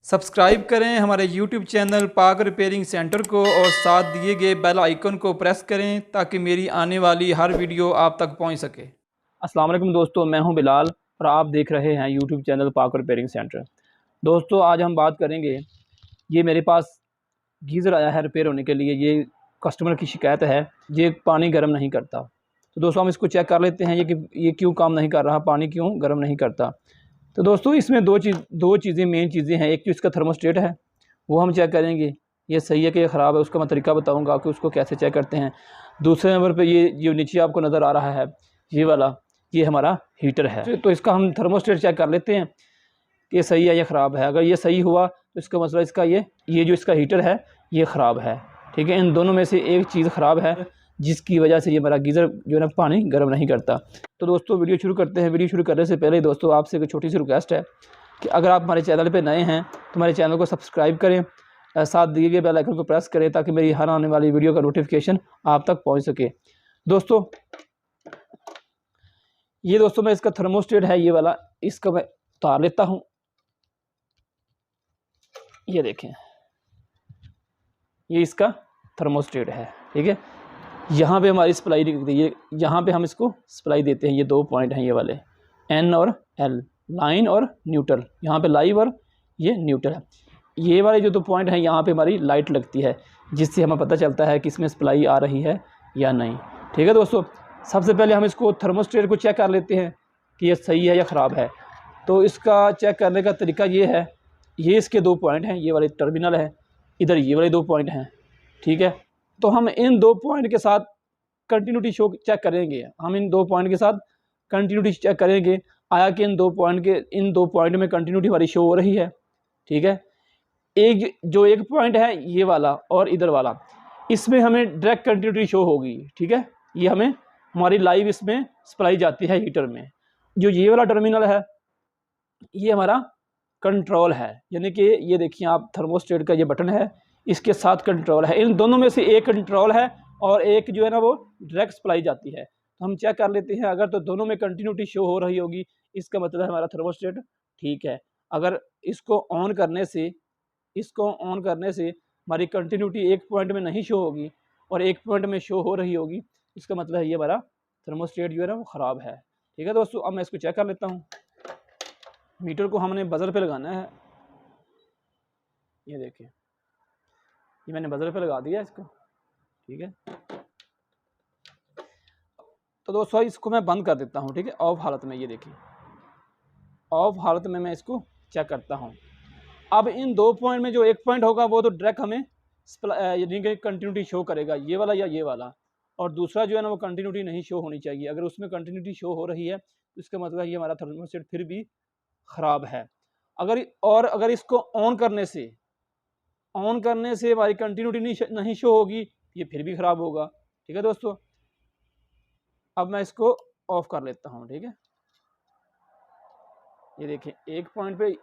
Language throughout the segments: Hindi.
सब्सक्राइब करें हमारे YouTube चैनल पाक रिपेयरिंग सेंटर को और साथ दिए गए बेल आइकन को प्रेस करें ताकि मेरी आने वाली हर वीडियो आप तक पहुंच सके। अस्सलाम वालेकुम दोस्तों, मैं हूं बिलाल और आप देख रहे हैं यूट्यूब चैनल पाक रिपेयरिंग सेंटर। दोस्तों आज हम बात करेंगे, ये मेरे पास गीज़र आया है रिपेयर होने के लिए। ये कस्टमर की शिकायत है, ये पानी गर्म नहीं करता। तो दोस्तों हम इसको चेक कर लेते हैं ये क्यों काम नहीं कर रहा, पानी क्यों गर्म नहीं करता। तो दोस्तों इसमें दो चीज़ें मेन चीज़ें हैं। एक तो इसका थर्मोस्टेट है, वो हम चेक करेंगे ये सही है कि ये ख़राब है, उसका मैं तरीका बताऊँगा कि उसको कैसे चेक करते हैं। दूसरे नंबर पे ये जो नीचे आपको नज़र आ रहा है ये वाला, ये हमारा हीटर है। तो इसका हम थर्मोस्टेट चेक कर लेते हैं कि ये सही है या ख़राब है। अगर ये सही हुआ तो इसका मतलब इसका ये जो इसका हीटर है ये ख़राब है। ठीक है, इन दोनों में से एक चीज़ ख़राब है जिसकी वजह से ये हमारा गीज़र जो है ना पानी गर्म नहीं करता। तो दोस्तों वीडियो शुरू करते हैं। वीडियो शुरू करने से पहले दोस्तों आपसे एक छोटी सी रिक्वेस्ट है कि अगर आप हमारे चैनल पे नए हैं तो हमारे चैनल को सब्सक्राइब करें, साथ दिए गए बेल आइकन को प्रेस करें ताकि मेरी हर आने वाली वीडियो का नोटिफिकेशन आप तक पहुँच सके। दोस्तों ये दोस्तों मैं इसका थर्मोस्टेट है ये वाला, इसका मैं उतार लेता हूँ। ये देखें, ये इसका थर्मोस्टेट है। ठीक है, यहाँ पे हमारी सप्लाई दी है, यहाँ पे हम इसको सप्लाई देते हैं। ये दो पॉइंट हैं ये वाले, एन और एल, लाइन और न्यूट्रल। यहाँ पे लाइव और ये न्यूट्रल है। ये वाले जो दो पॉइंट हैं यहाँ पे हमारी लाइट लगती है जिससे हमें पता चलता है कि इसमें सप्लाई आ रही है या नहीं। ठीक है दोस्तों, सबसे पहले हम इसको थर्मोस्टेट को चेक कर लेते हैं कि ये सही है या ख़राब है। तो इसका चेक करने का तरीका ये है, ये इसके दो पॉइंट हैं, ये वाले टर्मिनल है, इधर ये वाले दो पॉइंट हैं। ठीक है, तो हम इन दो पॉइंट के साथ कंटिन्यूटी शो चेक करेंगे। हम इन दो पॉइंट के साथ कंटिन्यूटी चेक करेंगे, आया कि इन दो पॉइंट में कंटिन्यूटी हमारी शो हो रही है। ठीक है, एक पॉइंट है ये वाला और इधर वाला, इसमें हमें डायरेक्ट कंटिन्यूटी शो होगी। ठीक है, ये हमें हमारी लाइव इसमें सप्लाई जाती है हीटर में। जो ये वाला टर्मिनल है ये हमारा कंट्रोल है, यानी कि ये देखिए आप थर्मोस्टेट का ये बटन है, इसके साथ कंट्रोल है। इन दोनों में से एक कंट्रोल है और एक जो है ना वो डायरेक्ट सप्लाई जाती है। तो हम चेक कर लेते हैं, अगर तो दोनों में कंटिन्यूटी शो हो रही होगी इसका मतलब हमारा थर्मोस्टेट ठीक है। अगर इसको ऑन करने से हमारी कंटिन्यूटी एक पॉइंट में नहीं शो होगी और एक पॉइंट में शो हो रही होगी, इसका मतलब है ये हमारा थर्मोस्टेट जो है ना वो ख़राब है। ठीक है दोस्तों, अब मैं इसको चेक कर लेता हूँ। मीटर को हमने बजर पे लगाना है। ये देखिए, ये मैंने बजर पे लगा दिया इसको। ठीक है, तो दोस्तों इसको मैं बंद कर देता हूँ। ठीक है, ऑफ हालत में, ये देखिए ऑफ हालत में मैं इसको चेक करता हूँ। अब इन दो पॉइंट में जो एक पॉइंट होगा वो तो डायरेक्ट हमें यानी कि कंटिन्यूटी शो करेगा, ये वाला या ये वाला। और दूसरा जो है ना वो कंटिन्यूटी नहीं शो होनी चाहिए। अगर उसमें कंटिन्यूटी शो हो रही है तो इसका मतलब ये हमारा थर्मोस्टेट फिर भी ख़राब है। अगर इसको ऑन करने से हमारी कंटिन्यूटी नहीं शो होगी, ये फिर भी ख़राब होगा। ठीक है दोस्तों, अब मैं इसको ऑफ कर लेता हूँ। ठीक है, ये देखिए एक पॉइंट पे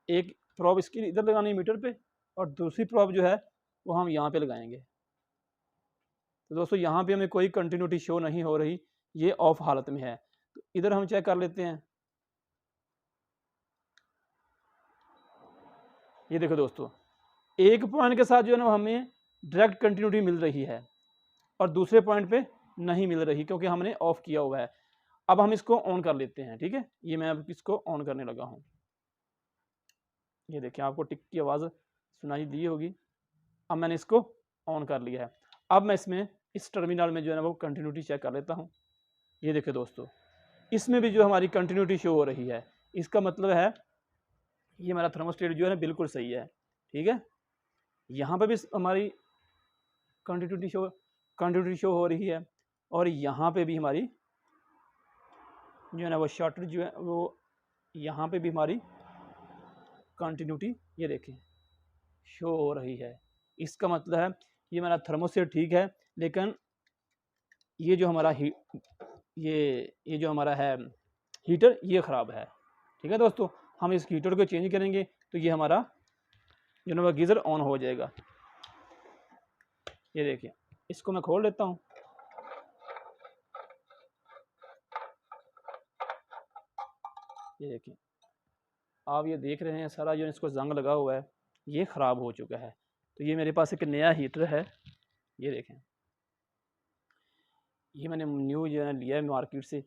एक प्रॉब इसकी इधर लगानी है मीटर पे और दूसरी प्रॉब जो है वो हम यहाँ पे लगाएंगे। तो दोस्तों यहाँ पे हमें कोई कंटिन्यूटी शो नहीं हो रही, ये ऑफ हालत में है। तो इधर हम चेक कर लेते हैं। ये देखो दोस्तों, एक पॉइंट के साथ जो है ना हमें डायरेक्ट कंटिन्यूटी मिल रही है और दूसरे पॉइंट पे नहीं मिल रही क्योंकि हमने ऑफ किया हुआ है। अब हम इसको ऑन कर लेते हैं। ठीक है, ये मैं अब इसको ऑन करने लगा हूँ। ये देखिए आपको टिक की आवाज़ सुनाई दी होगी। अब मैंने इसको ऑन कर लिया है। अब मैं इसमें इस टर्मिनल में जो है ना वो कंटिन्यूटी चेक कर लेता हूँ। ये देखिए दोस्तों, इसमें भी जो हमारी कंटिन्यूटी शो हो रही है, इसका मतलब है ये हमारा थर्मोस्टेट जो है ना बिल्कुल सही है। ठीक है, यहाँ पर भी हमारी कंटिन्यूटी शो हो रही है और यहाँ पे भी हमारी जो है ना वो शटर जो है वो यहाँ पे भी हमारी कंटिन्यूटी ये देखें शो हो रही है। इसका मतलब है ये हमारा थर्मोस्टेट ठीक है, लेकिन ये जो हमारा ये जो हमारा है हीटर ये ख़राब है। ठीक है दोस्तों, हम इस हीटर को चेंज करेंगे तो ये हमारा जो ना गीज़र ऑन हो जाएगा। ये देखिए, इसको मैं खोल लेता हूँ। ये देखिए आप ये देख रहे हैं सारा जो इसको जंग लगा हुआ है, ये ख़राब हो चुका है। तो ये मेरे पास एक नया हीटर है, ये देखें, ये मैंने न्यू जो है लिया है मार्केट से।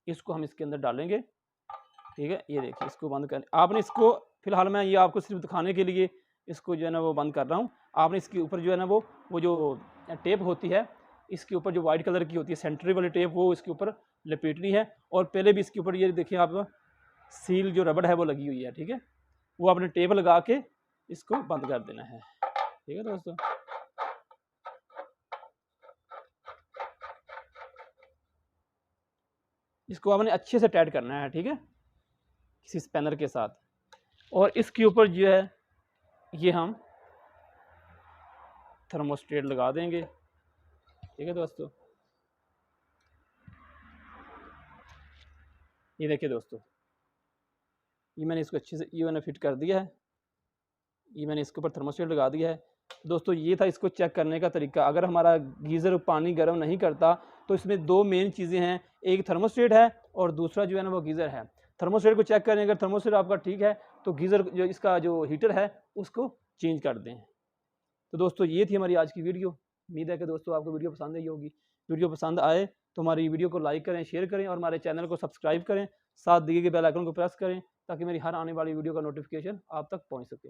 इसको हम इसके अंदर डालेंगे, ठीक है। ये देखिए, इसको बंद कर, आपने इसको फ़िलहाल मैं ये आपको सिर्फ दिखाने के लिए इसको जो है ना वो बंद कर रहा हूँ। आपने इसके ऊपर जो है ना वो जो टेप होती है, इसके ऊपर जो वाइट कलर की होती है सेंटरी वाली टेप, वो इसके ऊपर लपेटनी है। और पहले भी इसके ऊपर ये देखिए आप सील जो रबड़ है वो लगी हुई है, ठीक है। वो आपने टेप लगा के इसको बंद कर देना है, ठीक है दोस्तों। इसको आपने अच्छे से टाइट करना है, ठीक है, किसी स्पैनर के साथ। और इसके ऊपर जो है ये हम थर्मोस्टेट लगा देंगे, ठीक है दोस्तों। ये देखिए दोस्तों, ये मैंने इसको अच्छे से ये मैंने फिट कर दिया है, ये मैंने इसके ऊपर थर्मोस्टेट लगा दिया है। दोस्तों ये था इसको चेक करने का तरीका। अगर हमारा गीज़र पानी गर्म नहीं करता तो इसमें दो मेन चीज़ें हैं, एक थर्मोस्टेट है और दूसरा जो है ना वो गीज़र है। थर्मोस्टेट को चेक करें, अगर थर्मोस्टेट आपका ठीक है तो गीज़र जो इसका जो हीटर है उसको चेंज कर दें। तो दोस्तों ये थी हमारी आज की वीडियो। उम्मीद है कि दोस्तों आपको वीडियो पसंद आई होगी। वीडियो पसंद आए तो हमारी वीडियो को लाइक करें, शेयर करें और हमारे चैनल को सब्सक्राइब करें, साथ दिए गए बेल आइकन को प्रेस करें ताकि मेरी हर आने वाली वीडियो का नोटिफिकेशन आप तक पहुँच सके।